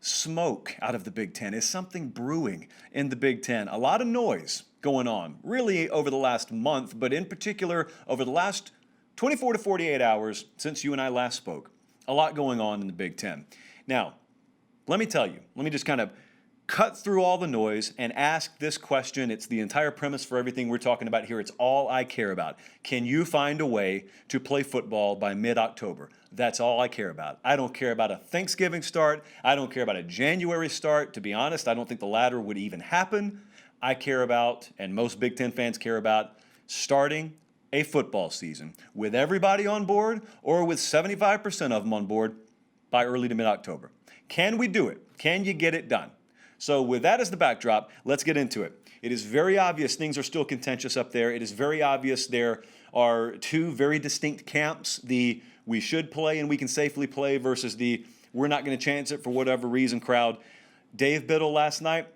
smoke out of the Big Ten? Is something brewing in the Big Ten? A lot of noise going on, really over the last month, but in particular over the last 24 to 48 hours since you and I last spoke. A lot going on in the Big Ten. Now, let me tell you, let me just kind of cut through all the noise and ask this question. It's the entire premise for everything we're talking about here. It's all I care about. Can you find a way to play football by mid-October? That's all I care about. I don't care about a Thanksgiving start. I don't care about a January start. To be honest, I don't think the latter would even happen. I care about, and most Big Ten fans care about, starting a football season with everybody on board or with 75% of them on board by early to mid-October. Can we do it? Can you get it done? So with that as the backdrop, let's get into it. It is very obvious things are still contentious up there. It is very obvious there are two very distinct camps, the we should play and we can safely play versus the we're not going to chance it for whatever reason crowd. Dave Biddle last night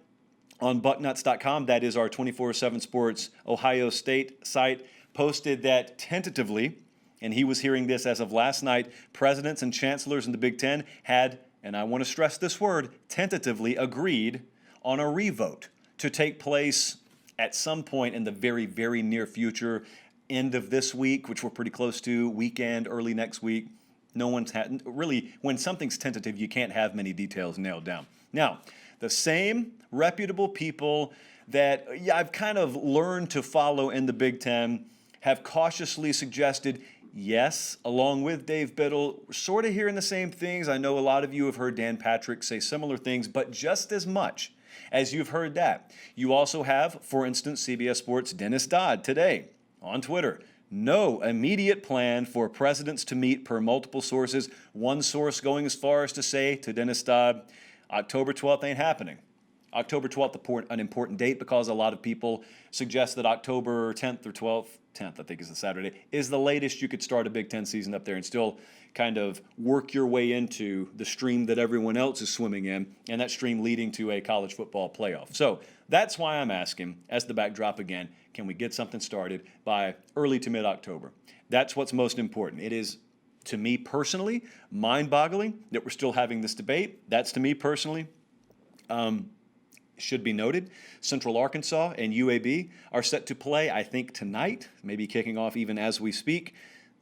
on bucknuts.com, that is our 24/7 Sports Ohio State site, posted that tentatively, and he was hearing this as of last night, presidents and chancellors in the Big Ten had, and I want to stress this word, tentatively agreed on a revote to take place at some point in the very, very near future, end of this week, which we're pretty close to, weekend, early next week. No one's had, really, when something's tentative, you can't have many details nailed down. Now, the same reputable people that I've kind of learned to follow in the Big Ten have cautiously suggested, yes, along with Dave Biddle, sort of hearing the same things. I know a lot of you have heard Dan Patrick say similar things, but just as much as you've heard that, you also have, for instance, CBS Sports' Dennis Dodd today on Twitter. No immediate plan for presidents to meet per multiple sources. One source going as far as to say to Dennis Dodd, October 12th ain't happening. October 12th, an important date because a lot of people suggest that October 10th or 12th, 10th I think is the Saturday, is the latest you could start a Big Ten season up there and still kind of work your way into the stream that everyone else is swimming in, and that stream leading to a college football playoff. So that's why I'm asking, as the backdrop again, can we get something started by early to mid-October? That's what's most important. It is, to me personally, mind-boggling that we're still having this debate. That's to me personally. Should be noted, Central Arkansas and UAB are set to play, I think, tonight, maybe kicking off even as we speak.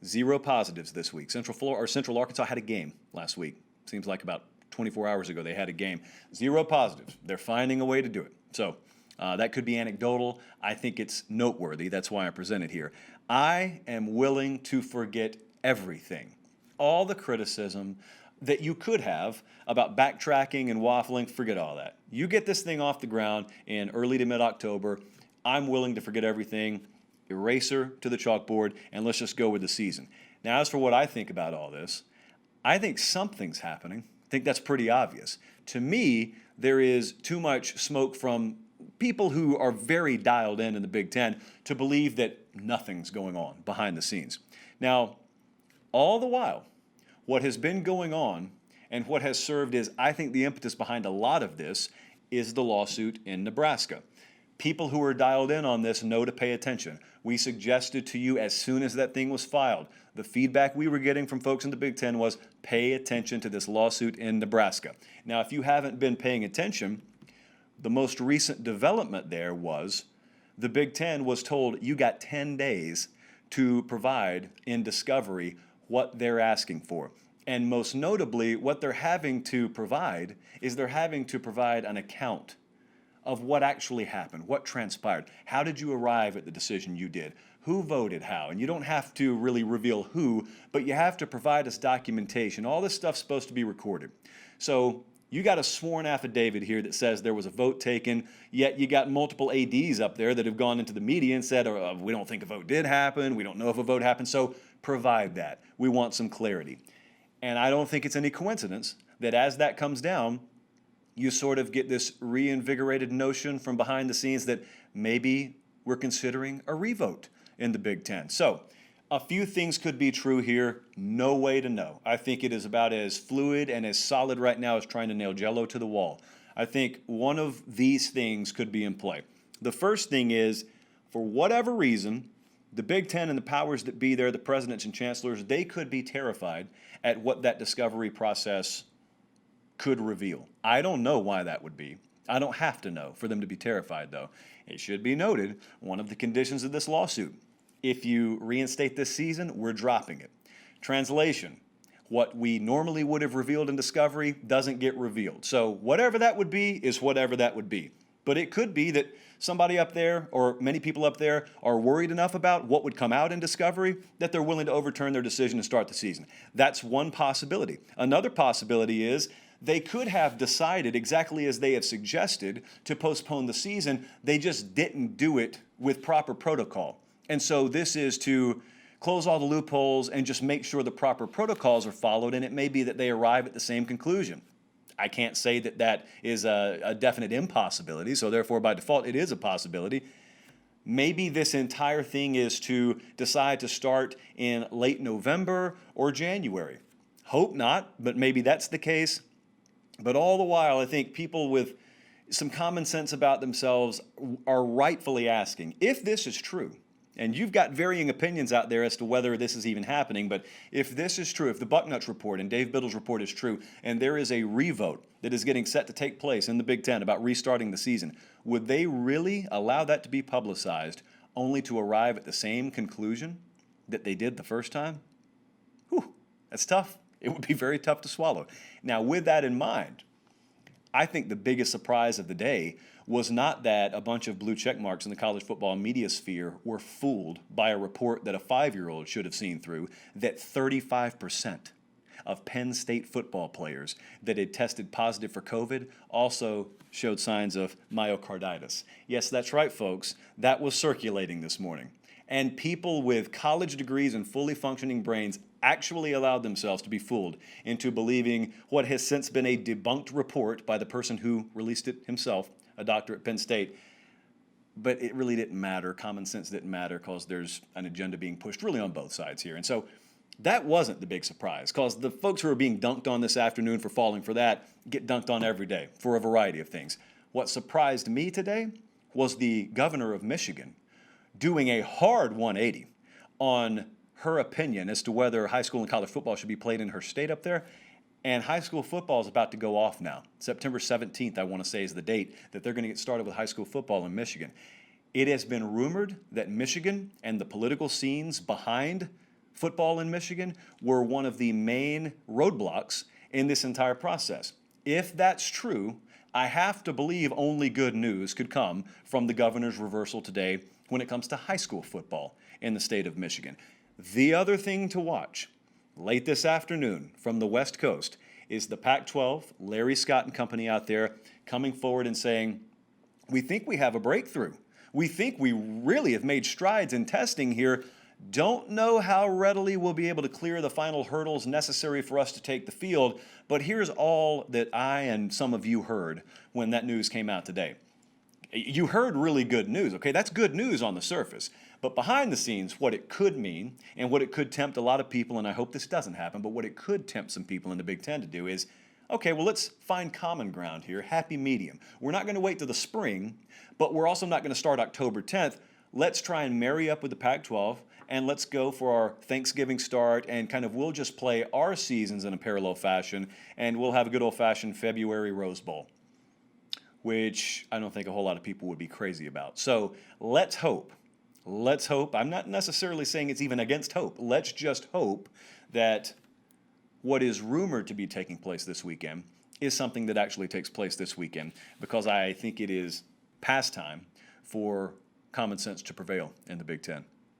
0 positives this week. Central Arkansas had a game last week. Seems like about 24 hours ago they had a game. 0 positives. They're finding a way to do it. So that could be anecdotal. I think it's noteworthy. That's why I present it here. I am willing to forget everything, all the criticism that you could have about backtracking and waffling. Forget all that. You get this thing off the ground in early to mid-October. I'm willing to forget everything, eraser to the chalkboard, and let's just go with the season. Now, as for what I think about all this, I think something's happening. I think that's pretty obvious. To me, there is too much smoke from people who are very dialed in the Big Ten to believe that nothing's going on behind the scenes. Now, all the while, what has been going on and what has served as, I think, the impetus behind a lot of this is the lawsuit in Nebraska. People who are dialed in on this know to pay attention. We suggested to you as soon as that thing was filed, the feedback we were getting from folks in the Big Ten was pay attention to this lawsuit in Nebraska. Now, if you haven't been paying attention, the most recent development there was the Big Ten was told you got 10 days to provide in discovery what they're asking for. And most notably, what they're having to provide is they're having to provide an account of what actually happened, what transpired. How did you arrive at the decision you did? Who voted how? And you don't have to really reveal who, but you have to provide us documentation. All this stuff's supposed to be recorded. So you got a sworn affidavit here that says there was a vote taken, yet you got multiple ADs up there that have gone into the media and said, we don't think a vote did happen, we don't know if a vote happened, so provide that. We want some clarity. And I don't think it's any coincidence that as that comes down, you sort of get this reinvigorated notion from behind the scenes that maybe we're considering a revote in the Big Ten. So a few things could be true here. No way to know. I think it is about as fluid and as solid right now as trying to nail Jell-O to the wall. I think one of these things could be in play. The first thing is, for whatever reason, the Big Ten and the powers that be there, the presidents and chancellors, they could be terrified at what that discovery process could reveal. I don't know why that would be. I don't have to know for them to be terrified, though. It should be noted, one of the conditions of this lawsuit, if you reinstate this season, we're dropping it. Translation, what we normally would have revealed in discovery doesn't get revealed. So whatever that would be is whatever that would be. But it could be that somebody up there or many people up there are worried enough about what would come out in discovery that they're willing to overturn their decision to start the season. That's one possibility. Another possibility is they could have decided exactly as they have suggested to postpone the season. They just didn't do it with proper protocol. And so this is to close all the loopholes and just make sure the proper protocols are followed, and it may be that they arrive at the same conclusion. I can't say that that is a definite impossibility, so therefore by default it is a possibility. Maybe this entire thing is to decide to start in late November or January. Hope not, but maybe that's the case. But all the while, I think people with some common sense about themselves are rightfully asking, if this is true, and you've got varying opinions out there as to whether this is even happening, but if this is true, if the Bucknuts report and Dave Biddle's report is true, and there is a revote that is getting set to take place in the Big Ten about restarting the season, would they really allow that to be publicized only to arrive at the same conclusion that they did the first time? Whew, that's tough. It would be very tough to swallow. Now, with that in mind, I think the biggest surprise of the day was not that a bunch of blue check marks in the college football media sphere were fooled by a report that a 5-year-old should have seen through, that 35% of Penn State football players that had tested positive for COVID also showed signs of myocarditis. Yes, that's right, folks. That was circulating this morning. And people with college degrees and fully functioning brains actually allowed themselves to be fooled into believing what has since been a debunked report by the person who released it himself, a doctor at Penn State. But it really didn't matter. Common sense didn't matter because there's an agenda being pushed really on both sides here. And so that wasn't the big surprise, because the folks who are being dunked on this afternoon for falling for that get dunked on every day for a variety of things. What surprised me today was the governor of Michigan doing a hard 180 on her opinion as to whether high school and college football should be played in her state up there. And high school football is about to go off now. September 17th, I want to say, is the date that they're going to get started with high school football in Michigan. It has been rumored that Michigan and the political scenes behind football in Michigan were one of the main roadblocks in this entire process. If that's true, I have to believe only good news could come from the governor's reversal today when it comes to high school football in the state of Michigan. The other thing to watch late this afternoon from the West Coast is the Pac-12, Larry Scott and company out there coming forward and saying, we think we have a breakthrough. We think we really have made strides in testing here. Don't know how readily we'll be able to clear the final hurdles necessary for us to take the field, but here's all that I and some of you heard when that news came out today. You heard really good news, okay? That's good news on the surface. But behind the scenes, what it could mean and what it could tempt a lot of people, and I hope this doesn't happen, but what it could tempt some people in the Big Ten to do is, okay, well, let's find common ground here, happy medium. We're not going to wait till the spring, but we're also not going to start October 10th. Let's try and marry up with the Pac-12, and let's go for our Thanksgiving start, and kind of we'll just play our seasons in a parallel fashion, and we'll have a good old-fashioned February Rose Bowl, which I don't think a whole lot of people would be crazy about. So let's hope. Let's hope. I'm not necessarily saying it's even against hope. Let's just hope that what is rumored to be taking place this weekend is something that actually takes place this weekend, because I think it is past time for common sense to prevail in the Big Ten.